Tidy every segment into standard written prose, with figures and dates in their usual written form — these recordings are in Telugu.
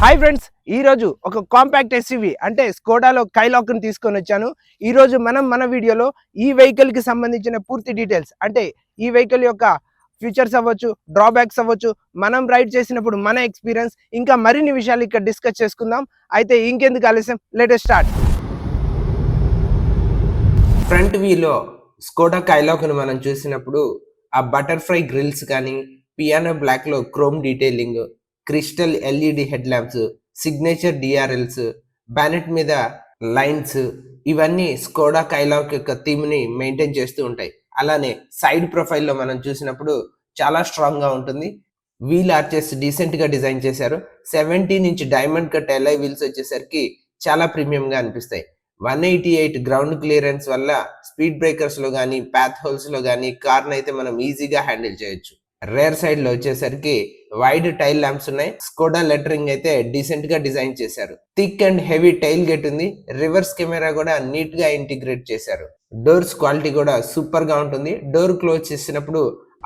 హాయ్ ఫ్రెండ్స్, ఈరోజు ఒక కాంపాక్ట్ ఎస్యూవి అంటే స్కోడాలో కైలాక్ని తీసుకొని వచ్చాను. ఈరోజు మన వీడియోలో ఈ వెహికల్కి సంబంధించిన పూర్తి డీటెయిల్స్ అంటే ఈ వెహికల్ యొక్క ఫీచర్స్ అవ్వచ్చు, డ్రాబ్యాక్స్ అవ్వచ్చు, మనం రైడ్ చేసినప్పుడు మన ఎక్స్పీరియన్స్, ఇంకా మరిన్ని విషయాలు ఇక్కడ డిస్కస్ చేసుకుందాం. అయితే ఇంకెందుకు ఆలస్యం, లెట్ us స్టార్ట్. ఫ్రంట్ వ్యూలో స్కోడా కైలాక్ని మనం చూసినప్పుడు ఆ బటర్ఫ్లై గ్రిల్స్ కానీ, పియానో బ్లాక్లో chrome detailing, crystal LED head lamps, signature DRLs, bonnet మీద లైన్స్, ఇవన్నీ స్కోడా కైలాక్ యొక్క థీమ్ ని మెయింటైన్ చేస్తూ ఉంటాయి. అలానే సైడ్ ప్రొఫైల్లో మనం చూసినప్పుడు చాలా స్ట్రాంగ్ గా ఉంటుంది. వీల్ ఆర్చెస్ డీసెంట్ గా డిజైన్ చేశారు. 17 inch diamond cut alloy wheels వచ్చేసరికి చాలా ప్రీమియం గా అనిపిస్తాయి. 188 గ్రౌండ్ క్లియరెన్స్ వల్ల స్పీడ్ బ్రేకర్స్ లో కానీ, పాత్ హోల్స్ లో కానీ కార్ని అయితే మనం ఈజీగా హ్యాండిల్ చేయొచ్చు. రేర్ సైడ్ లో వచ్చేసరికి వైడ్ టైల్ ల్యాంప్స్ ఉన్నాయి. స్కోడా లెటరింగ్ అయితే డీసెంట్ గా డిజైన్ చేశారు. Thick and heavy tile gate ఉంది. రివర్స్ కెమెరా కూడా నీట్ గా ఇంటిగ్రేట్ చేశారు. డోర్స్ క్వాలిటీ కూడా సూపర్ గా ఉంటుంది. డోర్ క్లోజ్ చేసినప్పుడు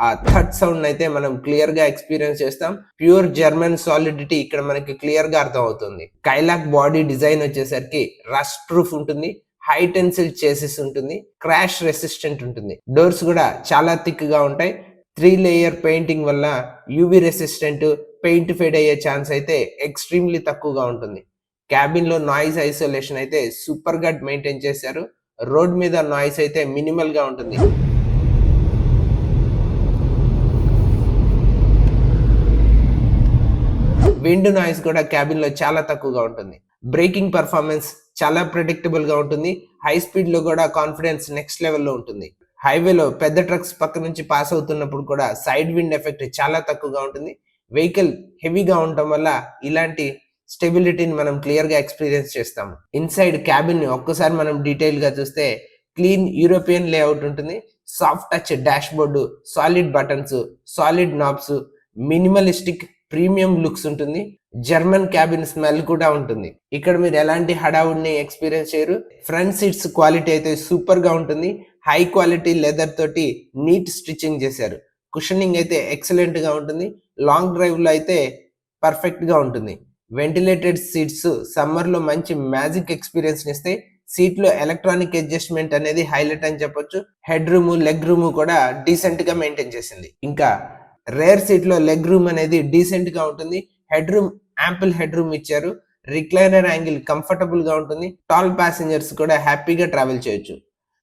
ఆ థర్డ్ సౌండ్ అయితే మనం క్లియర్ గా ఎక్స్పీరియన్స్ చేస్తాం. ప్యూర్ జర్మన్ సాలిడిటీ ఇక్కడ మనకి క్లియర్ గా అర్థం అవుతుంది. కైలాక్ బాడీ డిజైన్ వచ్చేసరికి రస్ట్ ప్రూఫ్ ఉంటుంది. హై టెన్సిల్ చేసిస్ ఉంటుంది. క్రాష్ రెసిస్టెంట్ ఉంటుంది. డోర్స్ కూడా చాలా థిక్ గా ఉంటాయి. 3 లేయర్ పెయింటింగ్ వల్ల యూవీ రెసిస్టెంట్, పెయింట్ ఫేడ్ అయ్యే ఛాన్స్ అయితే ఎక్స్ట్రీమ్లీ తక్కువగా ఉంటుంది. క్యాబిన్ లో నాయిస్ ఐసోలేషన్ అయితే సూపర్ గా మెయింటైన్ చేశారు. రోడ్ మీద నాయిస్ అయితే మినిమల్ గా ఉంటుంది. విండ్ నాయిస్ కూడా క్యాబిన్ లో చాలా తక్కువగా ఉంటుంది. బ్రేకింగ్ పర్ఫార్మెన్స్ చాలా ప్రెడిక్టబుల్ గా ఉంటుంది. హై స్పీడ్ లో కూడా కాన్ఫిడెన్స్ నెక్స్ట్ లెవెల్లో ఉంటుంది. హైవేలో పెద్ద ట్రక్స్ పక్క నుంచి పాస్ అవుతున్నప్పుడు కూడా సైడ్ విండ్ ఎఫెక్ట్ చాలా తక్కువగా ఉంటుంది. వెహికల్ హెవీగా ఉండటం వల్ల ఇలాంటి స్టెబిలిటీని మనం క్లియర్ గా ఎక్స్పీరియన్స్ చేస్తాము. ఇన్సైడ్ క్యాబిన్ ని ఒక్కసారి మనం డీటెయిల్ గా చూస్తే క్లీన్ యూరోపియన్ లేఅవుట్ ఉంటుంది. Soft touch dash board, solid buttons, solid knobs, minimalistic premium looks ఉంటుంది. జర్మన్ క్యాబిన్ స్మెల్ కూడా ఉంటుంది. ఇక్కడ మీరు ఎలాంటి హడావుడిని ఎక్స్పీరియన్స్ చేయరు. ఫ్రంట్ సీట్స్ క్వాలిటీ అయితే సూపర్ గా ఉంటుంది. హై క్వాలిటీ లెదర్ తోటి నీట్ స్టిచ్చింగ్ చేశారు. కుషనింగ్ అయితే ఎక్సలెంట్ గా ఉంటుంది. లాంగ్ డ్రైవ్ లో అయితే పర్ఫెక్ట్ గా ఉంటుంది. వెంటిలేటెడ్ సీట్స్ సమ్మర్ లో మంచి మ్యాజిక్ ఎక్స్పీరియన్స్ ఇస్తాయి. సీట్ లో ఎలక్ట్రానిక్ అడ్జస్ట్మెంట్ అనేది హైలైట్ అని చెప్పొచ్చు. హెడ్ రూమ్, లెగ్ రూమ్ కూడా డీసెంట్ గా మెయింటైన్ చేసింది. ఇంకా రేర్ సీట్ లో లెగ్ రూమ్ అనేది డీసెంట్ గా ఉంటుంది. Head room ample head room ఇచ్చారు. రిక్లైనర్ యాంగిల్ కంఫర్టబుల్ గా ఉంటుంది. టాల్ ప్యాసింజర్స్ కూడా హ్యాపీగా ట్రావెల్ చేయొచ్చు.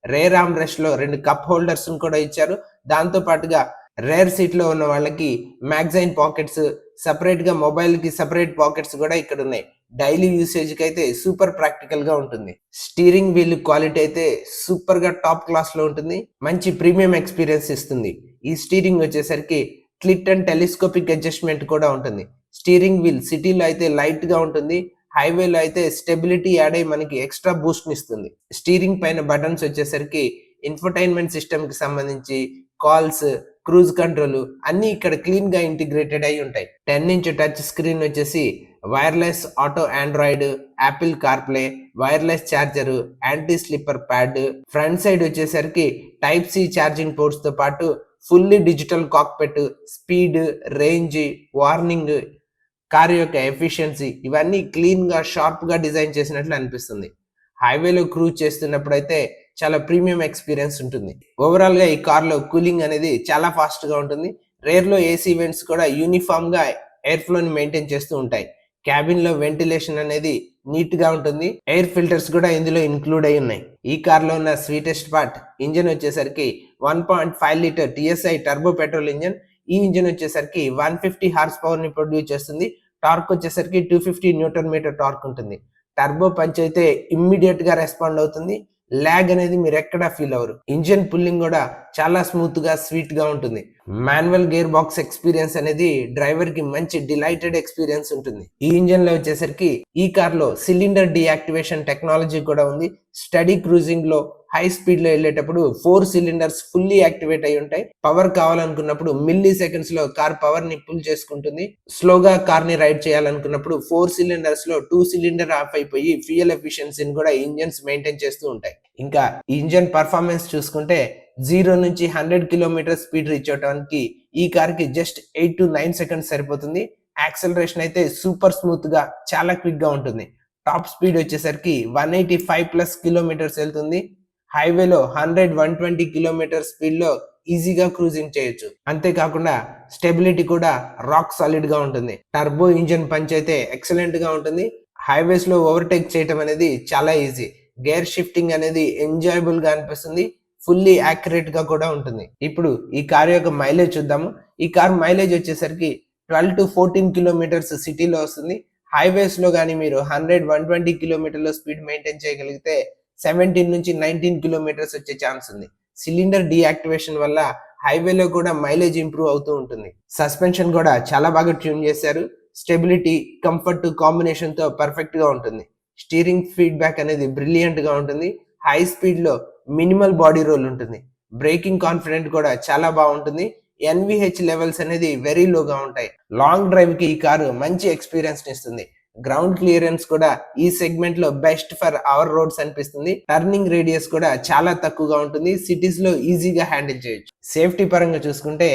రేర్ ఆర్మ్ రెస్ట్ లో 2 కప్ హోల్డర్స్ కూడా ఇచ్చారు. దాంతో పాటుగా రేర్ సీట్ లో ఉన్న వాళ్ళకి మ్యాగజైన్ పాకెట్స్, సపరేట్ గా మొబైల్ కి సపరేట్ పాకెట్స్ కూడా ఇక్కడ ఉన్నాయి. డైలీ యూసేజ్ కి అయితే సూపర్ ప్రాక్టికల్ గా ఉంటుంది. స్టీరింగ్ వీల్ క్వాలిటీ అయితే సూపర్ గా టాప్ క్లాస్ లో ఉంటుంది. మంచి ప్రీమియం ఎక్స్పీరియన్స్ ఇస్తుంది. ఈ స్టీరింగ్ వచ్చేసరికి క్లిట్ అండ్ టెలిస్కోపిక్ అడ్జస్ట్మెంట్ కూడా ఉంటుంది. స్టీరింగ్ వీల్ సిటీలో అయితే లైట్ గా ఉంటుంది. హైవేలో అయితే స్టెబిలిటీ యాడ్ అయ్యి మనకి ఎక్స్ట్రా బూస్ట్ ఇస్తుంది. స్టీరింగ్ పైన బటన్స్ వచ్చేసరికి ఇన్ఫోటైన్మెంట్ సిస్టమ్ కి సంబంధించి కాల్స్, క్రూజ్ కంట్రోల్ అన్ని ఇక్కడ క్లీన్ గా ఇంటిగ్రేటెడ్ అయి ఉంటాయి. 10 ఇంచ్ టచ్ స్క్రీన్ వచ్చేసి wireless auto Android, Apple CarPlay, wireless charger, anti slipper pad. Front side వచ్చేసరికి టైప్ సి ఛార్జింగ్ పోర్ట్స్ తో పాటు fully digital cockpit, speed, range, warning, car యొక్క ఎఫిషియన్సీ ఇవన్నీ క్లీన్ గా షార్ప్ గా డిజైన్ చేసినట్లు అనిపిస్తుంది. హైవేలో క్రూజ్ చేస్తున్నప్పుడు అయితే చాలా ప్రీమియం ఎక్స్పీరియన్స్ ఉంటుంది. ఓవరాల్ గా ఈ కార్ లో కూలింగ్ అనేది చాలా ఫాస్ట్ గా ఉంటుంది. రేర్ లో ఏసీ వెంట్స్ కూడా యూనిఫామ్ గా ఎయిర్ ఫ్లో ని మెయింటైన్ చేస్తూ ఉంటాయి. క్యాబిన్ లో వెంటిలేషన్ అనేది నీట్ గా ఉంటుంది. ఎయిర్ ఫిల్టర్స్ కూడా ఇందులో ఇన్క్లూడ్ అయి ఉన్నాయి. ఈ కార్ లో ఉన్న స్వీటెస్ట్ పార్ట్ ఇంజిన్ వచ్చేసరికి 1.5 litre TSI turbo petrol engine. ఈ ఇంజిన్ వచ్చేసరికి 150 హార్స్ పవర్ ని ప్రొడ్యూస్ చేస్తుంది. టార్క్ వచ్చేసరికి 250 న్యూటన్ మీటర్ టార్క్ ఉంటుంది. టర్బో పంచ్ అయితే ఇమ్మీడియట్ గా రెస్పాండ్ అవుతుంది. ల్యాగ్ అనేది మీరు ఎక్కడా ఫీల్ అవ్వరు. ఇంజిన్ పుల్లింగ్ కూడా చాలా స్మూత్ గా, స్వీట్ గా ఉంటుంది. మాన్యువల్ గేర్ బాక్స్ ఎక్స్పీరియన్స్ అనేది డ్రైవర్ కి మంచి డిలైటెడ్ ఎక్స్పీరియన్స్ ఉంటుంది. ఈ ఇంజిన్ లో వచ్చేసరికి ఈ కార్ లో సిలిండర్ డియాక్టివేషన్ టెక్నాలజీ కూడా ఉంది. స్టడీ క్రూజింగ్ లో, హై స్పీడ్ లో వెళ్ళేటప్పుడు 4 సిలిండర్స్ ఫుల్లీ యాక్టివేట్ అయి ఉంటాయి. పవర్ కావాలనుకున్నప్పుడు మిల్లీ సెకండ్స్ లో కార్ పవర్ ని పుల్ చేసుకుంటుంది. స్లోగా కార్ ని రైడ్ చేయాలనుకున్నప్పుడు 4 సిలిండర్స్ లో 2 సిలిండర్ ఆఫ్ అయిపోయి ఫ్యూయల్ ఎఫిషియన్సీని కూడా ఇంజన్స్ మెయింటైన్ చేస్తూ ఉంటాయి. ఇంకా ఇంజన్ పర్ఫార్మెన్స్ చూసుకుంటే 0 నుంచి 100 కిలోమీటర్ స్పీడ్ రీచ్ అవడానికి ఈ కార్ కి జస్ట్ 8 to 9 సెకండ్స్ సరిపోతుంది. యాక్సలరేషన్ అయితే సూపర్ స్మూత్ గా చాలా క్విక్ గా ఉంటుంది. టాప్ స్పీడ్ వచ్చేసరికి 185+ కిలోమీటర్స్ వెళ్తుంది. హైవేలో 100-120 కిలోమీటర్ స్పీడ్ లో ఈజీగా క్రూజింగ్ చేయొచ్చు. అంతేకాకుండా స్టెబిలిటీ కూడా రాక్ సాలిడ్ గా ఉంటుంది. టర్బో ఇంజిన్ పంచ్ అయితే ఎక్సలెంట్ గా ఉంటుంది. హైవేస్ లో ఓవర్టేక్ చేయటం అనేది చాలా ఈజీ. గేర్ షిఫ్టింగ్ అనేది ఎంజాయబుల్ గా అనిపిస్తుంది. ఫుల్లీ యాక్యురేట్ గా కూడా ఉంటుంది. ఇప్పుడు ఈ కార్ యొక్క మైలేజ్ చూద్దాము. ఈ కార్ మైలేజ్ వచ్చేసరికి 12-14 కిలోమీటర్స్ సిటీలో వస్తుంది. హైవేస్ లో కానీ మీరు 100-120 కిలోమీటర్ల స్పీడ్ మెయింటైన్ చేయగలిగితే 17-19 కిలోమీటర్స్ వచ్చే ఛాన్స్ ఉంది. సిలిండర్ డీయాక్టివేషన్ వల్ల హైవేలో కూడా మైలేజ్ ఇంప్రూవ్ అవుతూ ఉంటుంది. సస్పెన్షన్ కూడా చాలా బాగా ట్యూన్ చేశారు. స్టెబిలిటీ, కంఫర్ట్ కాంబినేషన్ తో పర్ఫెక్ట్ గా ఉంటుంది. స్టీరింగ్ ఫీడ్బ్యాక్ అనేది బ్రిలియంట్ గా ఉంటుంది. హై స్పీడ్ లో మినిమల్ బాడీ రోల్ ఉంటుంది. బ్రేకింగ్ కాన్ఫిడెంట్ కూడా చాలా బాగుంటుంది. ఎన్విహెచ్ లెవెల్స్ అనేది వెరీ లోగా ఉంటాయి. లాంగ్ డ్రైవ్ కి ఈ కారు మంచి ఎక్స్పీరియన్స్ ఇస్తుంది. గ్రౌండ్ క్లియరెన్స్ కూడా ఈ సెగ్మెంట్ లో బెస్ట్ ఫర్ అవర్ రోడ్స్ అనిపిస్తుంది. టర్నింగ్ రేడియస్ కూడా చాలా తక్కువగా ఉంటుంది. సిటీస్ లో ఈజీగా హ్యాండిల్ చేయొచ్చు. సేఫ్టీ పరంగా చూసుకుంటే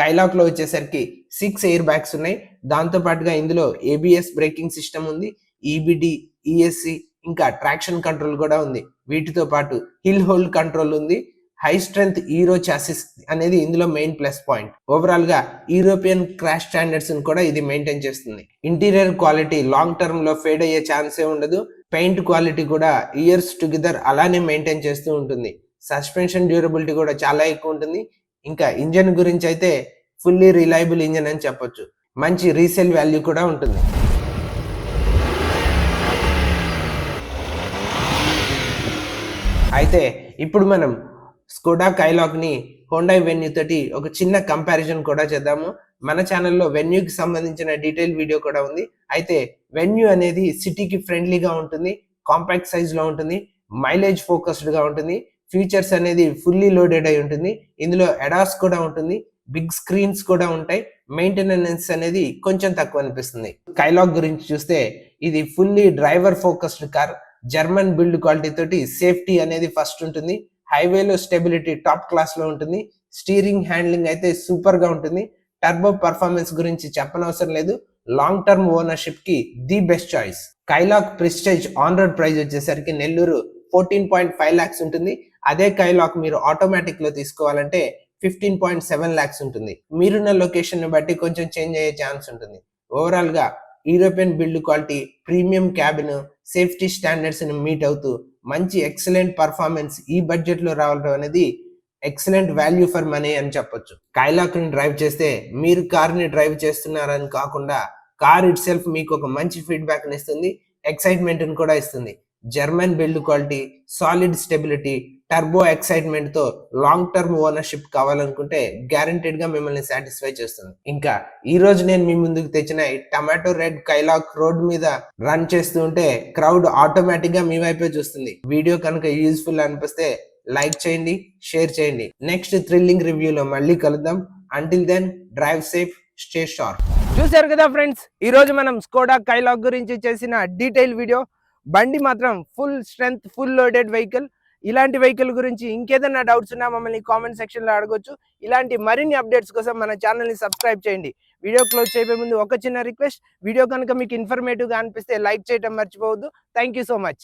కైలాక్ లో వచ్చేసరికి 6 ఎయిర్ బ్యాగ్స్ ఉన్నాయి. దాంతో పాటుగా ఇందులో ఏబిఎస్ బ్రేకింగ్ సిస్టమ్ ఉంది. ఈబిడి, ఈఎస్సి ఇంకా ట్రాక్షన్ కంట్రోల్ కూడా ఉంది. వీటితో పాటు హిల్ హోల్డ్ కంట్రోల్ ఉంది. హై స్ట్రెంగ్త్ హీరో చాసిస్ అనేది ఇందులో మెయిన్ ప్లస్ పాయింట్. ఓవరాల్ గా యూరోపియన్ క్రాష్ స్టాండర్డ్స్ కూడా ఇది మెయింటైన్ చేస్తుంది. ఇంటీరియర్ క్వాలిటీ లాంగ్ టర్మ్ లో ఫేడ్ అయ్యే ఛాన్సే ఉండదు. పెయింట్ క్వాలిటీ కూడా ఇయర్స్ టుగెదర్ అలానే మెయింటైన్ చేస్తూ ఉంటుంది. సస్పెన్షన్ డ్యూరబిలిటీ కూడా చాలా ఎక్కువ ఉంటుంది. ఇంకా ఇంజన్ గురించి అయితే ఫుల్లీ రిలయబుల్ ఇంజన్ అని చెప్పొచ్చు. మంచి రీసేల్ వాల్యూ కూడా ఉంటుంది. అయితే ఇప్పుడు మనం స్కోడా కైలాక్ ని హోండా వెన్యూ తోటి ఒక చిన్న కంపారిజన్ కూడా చేద్దాము. మన ఛానల్లో వెన్యూకి సంబంధించిన డీటెయిల్ వీడియో కూడా ఉంది. అయితే వెన్యూ అనేది సిటీకి ఫ్రెండ్లీగా ఉంటుంది, కాంపాక్ట్ సైజ్ లో ఉంటుంది, మైలేజ్ ఫోకస్డ్ గా ఉంటుంది, ఫీచర్స్ అనేది ఫుల్లీ లోడెడ్ అయి ఉంటుంది. ఇందులో అడాస్ కూడా ఉంటుంది, బిగ్ స్క్రీన్స్ కూడా ఉంటాయి. మెయింటెనెన్స్ అనేది కొంచెం తక్కువ అనిపిస్తుంది. కైలాక్ గురించి చూస్తే ఇది fully driver focused car. German build quality తోటి సేఫ్టీ అనేది ఫస్ట్ ఉంటుంది. హైవేలో స్టెబిలిటీ టాప్ క్లాస్ లో ఉంటుంది. స్టీరింగ్ హ్యాండ్లింగ్ అయితే సూపర్ గా ఉంటుంది. టర్బో పర్ఫార్మెన్స్ గురించి చెప్పనవసరం లేదు. లాంగ్ టర్మ్ ఓనర్షిప్ కి the best choice. Kylaq prestige on road price వచ్చేసరికి నెల్లూరు 14.5 lakhs ఉంటుంది. అదే కైలాక్ మీరు ఆటోమేటిక్ లో తీసుకోవాలంటే 15.7 lakhs ఉంటుంది. మీరున్న లొకేషన్ ని బట్టి కొంచెం చేంజ్ అయ్యే ఛాన్స్ ఉంటుంది. ఓవరాల్ గా European build quality, premium cabin, safety standards ని మీట్ అవుతూ మంచి ఎక్సలెంట్ పర్ఫార్మెన్స్ ఈ బడ్జెట్ లో రావడం అనేది ఎక్సలెంట్ వాల్యూ ఫర్ మనీ అని చెప్పొచ్చు. కైలాక్ ని డ్రైవ్ చేస్తే మీరు కార్ ని డ్రైవ్ చేస్తున్నారని కాకుండా కార్ ఇట్ సెల్ఫ్ మీకు ఒక మంచి ఫీడ్బ్యాక్ ని ఇస్తుంది, ఎక్సైట్మెంట్ ని కూడా ఇస్తుంది. German build quality, solid stability, turbo excitement తో లాంగ్ టర్మ్ ఓనర్షిప్ కావాలనుకుంటే గ్యారంటెడ్ గా మిమ్మల్ని సాటిస్ఫై చేస్తుంది. ఇంకా ఈ రోజు నేను మీ ముందుకు తెచ్చిన ఈ టమాటో రెడ్ కైలాక్ రోడ్ మీద రన్ చేస్తూ ఉంటే క్రౌడ్ ఆటోమేటిక్ గా మీ వైపే చూస్తుంది. వీడియో కనుక యూజ్ఫుల్ అనిపిస్తే లైక్ చేయండి, షేర్ చేయండి. నెక్స్ట్ థ్రిల్లింగ్ రివ్యూలో మళ్ళీ కలుద్దాం. Until then drive safe, stay sharp. చూశారు కదా ఫ్రెండ్స్, ఈ రోజు మనం స్కోడా కైలాక్ గురించి చేసిన డీటెయిల్ వీడియో. బండి మాత్రం full strength, full loaded vehicle. ఇలాంటి వెహికల్ గురించి ఇంకేదైనా డౌట్స్ ఉన్నా మమ్మల్ని కామెంట్ సెక్షన్ లో అడగొచ్చు. ఇలాంటి మరిన్ని అప్డేట్స్ కోసం మన ఛానల్ ని సబ్స్క్రైబ్ చేయండి. వీడియో క్లోజ్ చేయబోయే ముందు ఒక చిన్న రిక్వెస్ట్, వీడియో కనుక మీకు ఇన్ఫర్మేటివ్ గా అనిపిస్తే లైక్ చేయడం మర్చిపోవద్దు. Thank you so much.